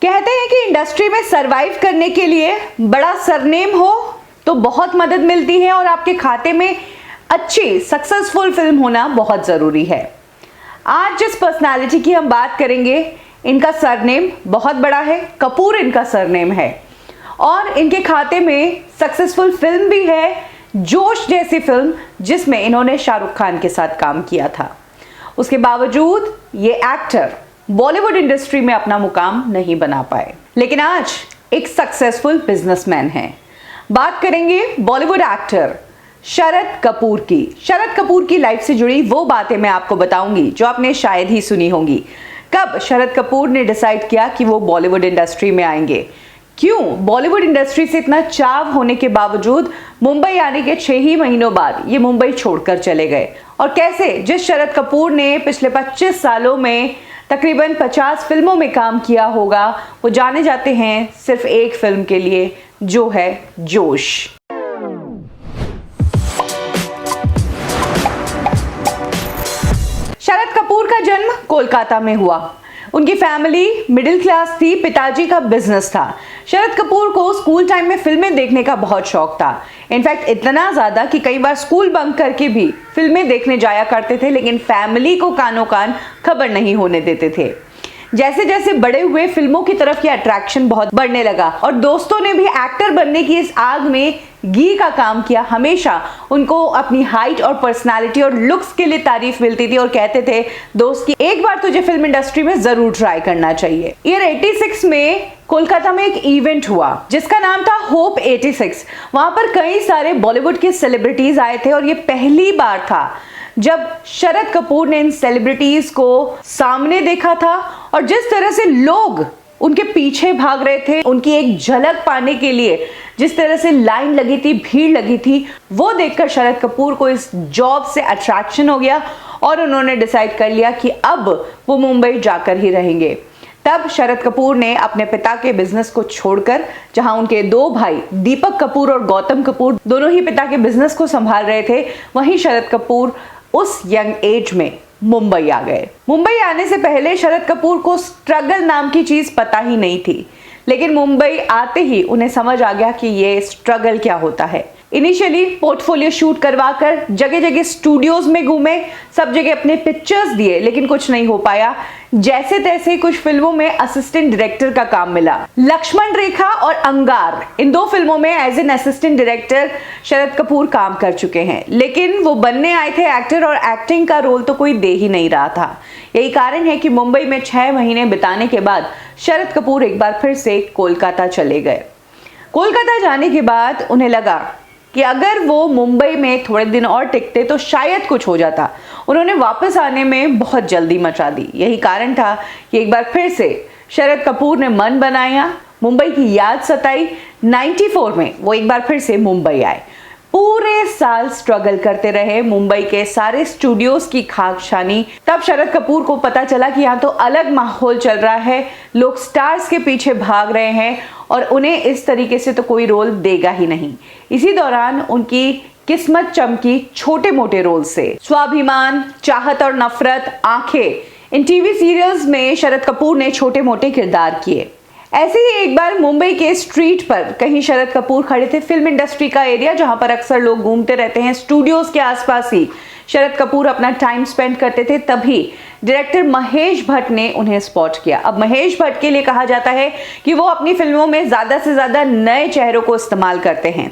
कहते हैं कि इंडस्ट्री में सरवाइव करने के लिए बड़ा सरनेम हो तो बहुत मदद मिलती है और आपके खाते में अच्छी सक्सेसफुल फिल्म होना बहुत ज़रूरी है। आज जिस पर्सनालिटी की हम बात करेंगे, इनका सरनेम बहुत बड़ा है, कपूर इनका सरनेम है और इनके खाते में सक्सेसफुल फिल्म भी है, जोश जैसी फिल्म जिसमें इन्होंने शाहरुख खान के साथ काम किया था। उसके बावजूद ये एक्टर बॉलीवुड इंडस्ट्री में अपना मुकाम नहीं बना पाए, लेकिन आज एक सक्सेसफुल बिजनेसमैन हैं। बात करेंगे बॉलीवुड एक्टर शरद कपूर की। शरद कपूर की लाइफ से जुड़ी वो बातें मैं आपको बताऊंगी जो आपने शायद ही सुनी होंगी। कब शरद कपूर ने डिसाइड किया कि वो बॉलीवुड इंडस्ट्री में आएंगे, क्यों बॉलीवुड इंडस्ट्री से इतना चाव होने के बावजूद मुंबई आने के 6 ही महीनों बाद ये मुंबई छोड़कर चले गए, और कैसे जिस शरद कपूर ने पिछले 25 सालों में तकरीबन 50 फिल्मों में काम किया होगा, वो जाने जाते हैं सिर्फ एक फिल्म के लिए जो है जोश। शरद कपूर का जन्म कोलकाता में हुआ। उनकी फैमिली मिडिल क्लास थी, पिताजी का बिजनेस था। शरद कपूर को स्कूल टाइम में फिल्में देखने का बहुत शौक था। इनफैक्ट इतना ज़्यादा कि कई बार स्कूल बंक करके भी फिल्में देखने जाया करते थे, लेकिन फैमिली को कानों कान खबर नहीं होने देते थे। जैसे जैसे बड़े हुए, फिल्मों की तरफ ये अट्रैक्शन बहुत बढ़ने लगा और दोस्तों ने भी एक्टर बनने की इस आग में घी का काम किया। हमेशा उनको अपनी हाइट और पर्सनालिटी और लुक्स के लिए तारीफ मिलती थी और कहते थे दोस्त की एक बार तुझे फिल्म इंडस्ट्री में जरूर ट्राई करना चाहिए। ईयर 86 में कोलकाता में एक इवेंट हुआ जिसका नाम था होप 86। वहां पर कई सारे बॉलीवुड के सेलिब्रिटीज आए थे और ये पहली बार था जब शरद कपूर ने इन सेलिब्रिटीज को सामने देखा था और जिस तरह से लोग उनके पीछे भाग रहे थे, उनकी एक झलक पाने के लिए जिस तरह से लाइन लगी थी, भीड़ लगी थी, वो देखकर शरद कपूर को इस जॉब से अट्रैक्शन हो गया और उन्होंने डिसाइड कर लिया कि अब वो मुंबई जाकर ही रहेंगे। तब शरद कपूर ने अपने पिता के बिजनेस को छोड़कर, जहां उनके 2 भाई दीपक कपूर और गौतम कपूर दोनों ही पिता के बिजनेस को संभाल रहे थे, वहीं शरद कपूर उस यंग एज में मुंबई आ गए। मुंबई आने से पहले शरद कपूर को स्ट्रगल नाम की चीज पता ही नहीं थी, लेकिन मुंबई आते ही उन्हें समझ आ गया कि ये स्ट्रगल क्या होता है। इनिशियली पोर्टफोलियो शूट करवाकर जगह जगह स्टूडियोज में घूमे, सब जगह अपने पिक्चर्स दिए, लेकिन कुछ नहीं हो पाया। जैसे तैसे कुछ फिल्मों में असिस्टेंट डायरेक्टर का काम मिला। लक्ष्मण रेखा और अंगार, इन 2 फिल्मों में एज एन असिस्टेंट डायरेक्टर शरद कपूर काम कर चुके हैं, लेकिन वो बनने आए थे एक्टर और एक्टिंग का रोल तो कोई दे ही नहीं रहा था। यही कारण है कि मुंबई में 6 महीने बिताने के बाद शरद कपूर एक बार फिर से कोलकाता चले गए। कोलकाता जाने के बाद उन्हें लगा कि अगर वो मुंबई में थोड़े दिन और टिकते तो शायद कुछ हो जाता। उन्होंने वापस आने में बहुत जल्दी मचा दी। यही कारण था कि एक बार फिर से शरद कपूर ने मन बनाया, मुंबई की याद सताई। 94 में वो एक बार फिर से मुंबई आए। पूरे साल स्ट्रगल करते रहे, मुंबई के सारे स्टूडियोज की खाक छानी। तब शरद कपूर को पता चला कि यहाँ तो अलग माहौल चल रहा है, लोग स्टार्स के पीछे भाग रहे हैं और उन्हें इस तरीके से तो कोई रोल देगा ही नहीं। इसी दौरान उनकी किस्मत चमकी छोटे मोटे रोल से। स्वाभिमान, चाहत और नफरत, आंखें, इन टीवी सीरियल्स में शरद कपूर ने छोटे मोटे किरदार किए। ऐसे ही एक बार मुंबई के स्ट्रीट पर कहीं शरद कपूर खड़े थे। फिल्म इंडस्ट्री का एरिया जहां पर अक्सर लोग घूमते रहते हैं, स्टूडियोज के आसपास ही शरद कपूर अपना टाइम स्पेंड करते थे। तभी डायरेक्टर महेश भट्ट ने उन्हें स्पॉट किया। अब महेश भट्ट के लिए कहा जाता है कि वो अपनी फिल्मों में ज्यादा से ज्यादा नए चेहरों को इस्तेमाल करते हैं।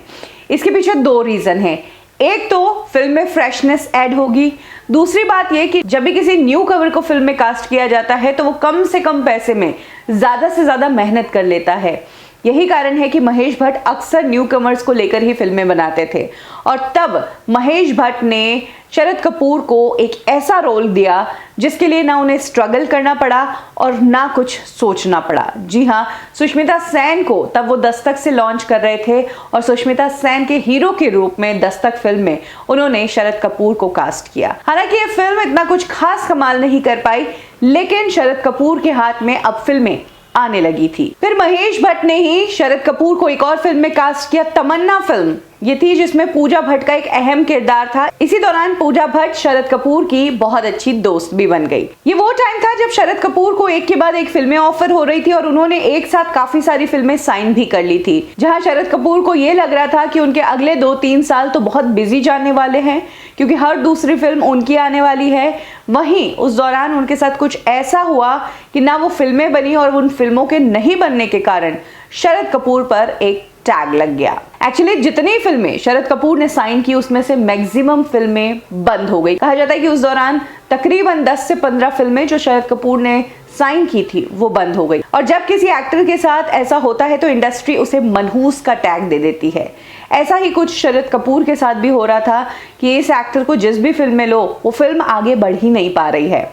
इसके पीछे 2 रीजन हैं। एक तो फिल्म में फ्रेशनेस ऐड होगी, दूसरी बात यह कि जब भी किसी न्यू कवर को फिल्म में कास्ट किया जाता है तो वो कम से कम पैसे में ज्यादा से ज्यादा मेहनत कर लेता है। यही कारण है कि महेश भट्ट अक्सर न्यू कमर्स को लेकर ही फिल्में बनाते थे और तब महेश भट्ट ने शरद कपूर को एक ऐसा रोल दिया जिसके लिए ना उन्हें स्ट्रगल करना पड़ा और ना कुछ सोचना पड़ा। जी हाँ, सुष्मिता सेन को तब वो दस्तक से लॉन्च कर रहे थे और सुष्मिता सेन के हीरो के रूप में दस्तक फिल्म में उन्होंने शरद कपूर को कास्ट किया। हालांकि ये फिल्म इतना कुछ खास कमाल नहीं कर पाई, लेकिन शरद कपूर के हाथ में अब फिल्में आने लगी थी। फिर महेश भट्ट ने ही शरद कपूर को एक और फिल्म में कास्ट किया, तमन्ना फिल्म ये थी जिसमें पूजा भट्ट का एक अहम किरदार था। इसी दौरान पूजा भट्ट शरद कपूर की बहुत अच्छी दोस्त भी बन गई। ये वो टाइम था जब शरद कपूर को एक के बाद एक फिल्में ऑफर हो रही थी और उन्होंने एक साथ काफी सारी फिल्में साइन भी कर ली थी, जहां शरद कपूर को ये लग रहा था कि उनके अगले 2-3 साल तो बहुत बिजी जाने वाले हैं क्योंकि हर दूसरी फिल्म उनकी आने वाली है। वहीं उस दौरान उनके साथ कुछ ऐसा हुआ कि ना वो फिल्में बनी और उन फिल्मों के नहीं बनने के कारण शरद कपूर पर एक टैग लग गया। एक्चुअली जितनी फिल्में शरद कपूर ने साइन की उसमें से मैक्सिमम फिल्में बंद हो गई। कहा जाता है कि उस दौरान तकरीबन 10 से 15 फिल्में जो शरद कपूर ने साइन की थी वो बंद हो गई। और जब किसी एक्टर के साथ ऐसा होता है तो इंडस्ट्री उसे मनहूस का टैग दे देती है। ऐसा ही कुछ शरद कपूर के साथ भी हो रहा था कि इस एक्टर को जिस भी फिल्म में लो वो फिल्म आगे बढ़ ही नहीं पा रही है।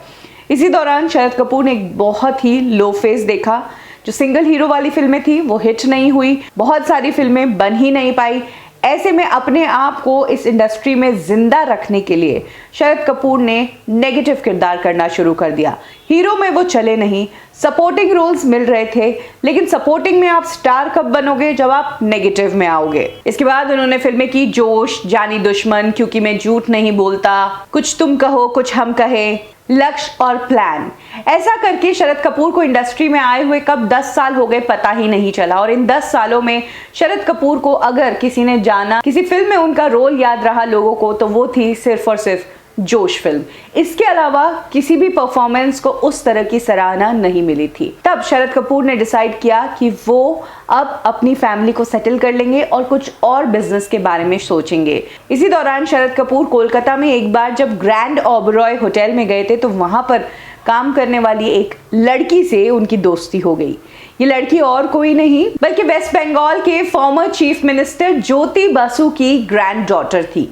इसी दौरान शरद कपूर ने एक बहुत ही लो फेज देखा। जो सिंगल हीरो वाली फिल्में थी वो हिट नहीं हुई, बहुत सारी फिल्में बन ही नहीं पाई। ऐसे में अपने आप को इस इंडस्ट्री में जिंदा रखने के लिए शरद कपूर ने नेगेटिव किरदार करना शुरू कर दिया। हीरो में वो चले नहीं, सपोर्टिंग रोल्स मिल रहे थे, लेकिन सपोर्टिंग में आप स्टार कब बनोगे जब आप नेगेटिव में आओगे। इसके बाद उन्होंने फिल्में की जोश, जानी दुश्मन, क्योंकि मैं झूठ नहीं बोलता, कुछ तुम कहो कुछ हम कहे, लक्ष्य और प्लान। ऐसा करके शरद कपूर को इंडस्ट्री में आए हुए कब 10 साल हो गए पता ही नहीं चला। और इन 10 सालों में शरद कपूर को अगर किसी ने जाना, किसी फिल्म में उनका रोल याद रहा लोगों को, तो वो थी सिर्फ और सिर्फ जोश फिल्म। इसके अलावा किसी भी परफॉर्मेंस को उस तरह की सराहना नहीं मिली थी। तब शरद कपूर ने डिसाइड किया कि वो अब अपनी फैमिली को सेटल कर लेंगे और कुछ और बिजनेस के बारे में सोचेंगे। इसी दौरान शरद कपूर कोलकाता में एक बार जब ग्रैंड ओबरॉय होटल में गए थे तो वहां पर काम करने वाली एक लड़की से उनकी दोस्ती हो गई। ये लड़की और कोई नहीं बल्कि वेस्ट बंगाल के फॉर्मर चीफ मिनिस्टर ज्योति बासु की ग्रैंड डॉटर थी।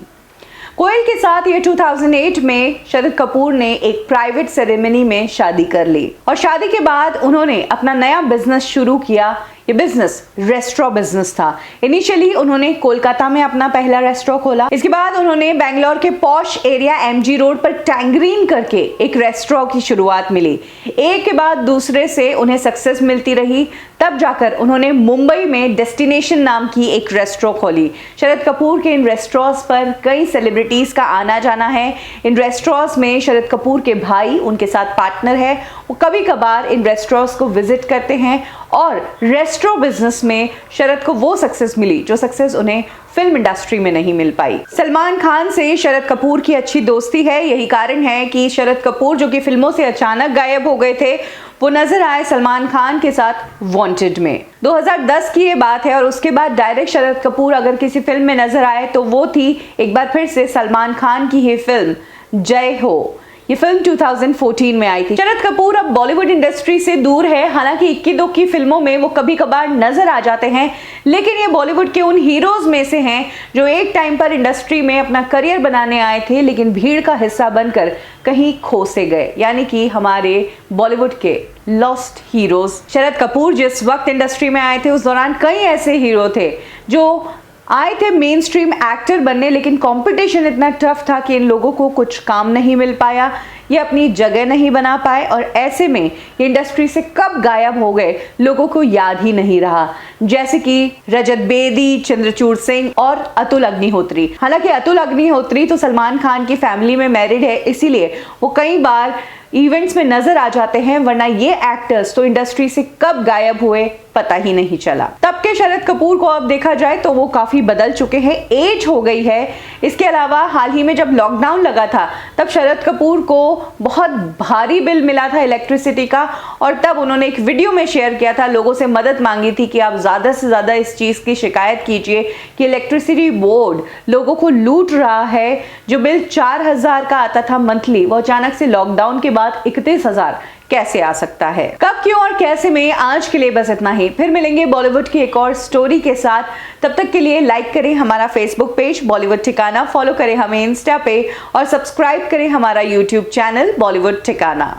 कोयल के साथ ये 2008 में शरद कपूर ने एक प्राइवेट सेरेमनी में शादी कर ली और शादी के बाद उन्होंने अपना नया बिजनेस शुरू किया। ये बिजनेस रेस्टोरेंट बिजनेस था। इनिशियली उन्होंने कोलकाता में अपना पहला रेस्टोरेंट खोला। इसके बाद उन्होंने बेंगलोर के पॉश एरिया एमजी रोड पर टैंगरीन करके एक रेस्टोरेंट की शुरुआत मिली। एक के बाद दूसरे से उन्हें सक्सेस मिलती रही। तब जाकर उन्होंने मुंबई में डेस्टिनेशन नाम की एक रेस्टोरेंट खोली। शरद कपूर के इन रेस्टोरेंट्स पर कई सेलिब्रिटीज का आना जाना है। इन रेस्टोरेंट्स में शरद कपूर के भाई उनके साथ पार्टनर है। वो कभी कभार इन रेस्टोरेंट्स को विजिट करते हैं और रेस्टोरेंट बिजनेस में शरद को वो सक्सेस मिली जो सक्सेस उन्हें फिल्म इंडस्ट्री में नहीं मिल पाई। सलमान खान से शरद कपूर की अच्छी दोस्ती है। यही कारण है कि शरद कपूर जो कि फिल्मों से अचानक गायब हो गए थे वो नजर आए सलमान खान के साथ वांटेड में। 2010 की ये बात है और उसके बाद डायरेक्ट शरद कपूर अगर किसी फिल्म में नजर आए तो वो थी एक बार फिर से सलमान खान की ही फिल्म जय हो। ये फिल्म 2014 में आई थी। शरद कपूर अब बॉलीवुड इंडस्ट्री से दूर है। हालांकि इक्की दुक्की फिल्मों में वो कभी कभार नजर आ जाते हैं, लेकिन ये बॉलीवुड के उन हीरोज में से हैं जो एक टाइम पर इंडस्ट्री में अपना करियर बनाने आए थे लेकिन भीड़ का हिस्सा बनकर कहीं खो से गए, यानी कि हमारे बॉलीवुड के लॉस्ट हीरोज। शरद कपूर जिस वक्त इंडस्ट्री में आए थे उस दौरान कई ऐसे हीरो थे जो आए थे मेन स्ट्रीम एक्टर बनने, लेकिन कंपटीशन इतना टफ था कि इन लोगों को कुछ काम नहीं मिल पाया, ये अपनी जगह नहीं बना पाए और ऐसे में ये इंडस्ट्री से कब गायब हो गए लोगों को याद ही नहीं रहा। जैसे कि रजत बेदी, चंद्रचूड़ सिंह और अतुल अग्निहोत्री। हालांकि अतुल अग्निहोत्री तो सलमान खान की फैमिली में मैरिड है, इसीलिए वो कई बार इवेंट्स में नजर आ जाते हैं, वरना ये एक्टर्स तो इंडस्ट्री से कब गायब हुए पता ही नहीं चला। तब के शरद कपूर को अब देखा जाए तो वो काफी बदल चुके हैं, एज हो गई है। इसके अलावा हाल ही में जब लॉकडाउन लगा था तब शरद कपूर को बहुत भारी बिल मिला था इलेक्ट्रिसिटी का और तब उन्होंने एक वीडियो में शेयर किया था, लोगों से मदद मांगी थी कि आप ज्यादा से ज्यादा इस चीज की शिकायत कीजिए कि इलेक्ट्रिसिटी बोर्ड लोगों को लूट रहा है। जो बिल 4000 का आता था मंथली, वो अचानक से लॉकडाउन के बाद 31,000 कैसे आ सकता है। कब, क्यों और कैसे में आज के लिए बस इतना ही। फिर मिलेंगे बॉलीवुड की एक और स्टोरी के साथ। तब तक के लिए लाइक करें हमारा फेसबुक पेज बॉलीवुड ठिकाना, फॉलो करें हमें इंस्टा पे और सब्सक्राइब करें हमारा यूट्यूब चैनल बॉलीवुड ठिकाना।